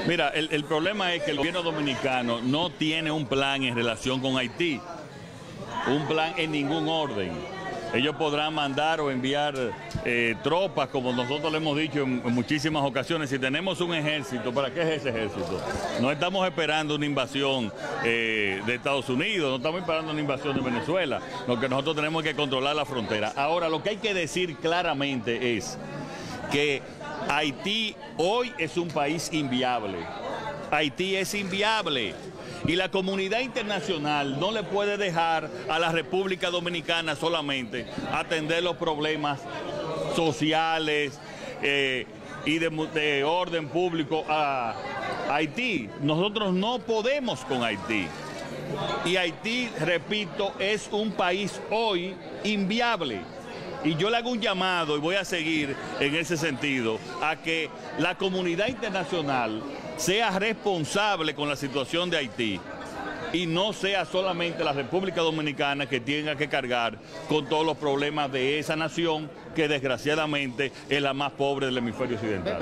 Mira, el problema es que el gobierno dominicano no tiene un plan en relación con Haití, un plan en ningún orden. Ellos podrán mandar o enviar tropas, como nosotros le hemos dicho en muchísimas ocasiones. Si tenemos un ejército, ¿para qué es ese ejército? No estamos esperando una invasión de Estados Unidos, no estamos esperando una invasión de Venezuela. Lo que nosotros tenemos que controlar la frontera. Ahora, lo que hay que decir claramente es que Haití hoy es un país inviable. Haití es inviable. Y la comunidad internacional no le puede dejar a la República Dominicana solamente atender los problemas sociales y de orden público a Haití. Nosotros no podemos con Haití. Y Haití, repito, es un país hoy inviable. Y yo le hago un llamado, y voy a seguir en ese sentido, a que la comunidad internacional sea responsable con la situación de Haití y no sea solamente la República Dominicana que tenga que cargar con todos los problemas de esa nación que desgraciadamente es la más pobre del hemisferio occidental.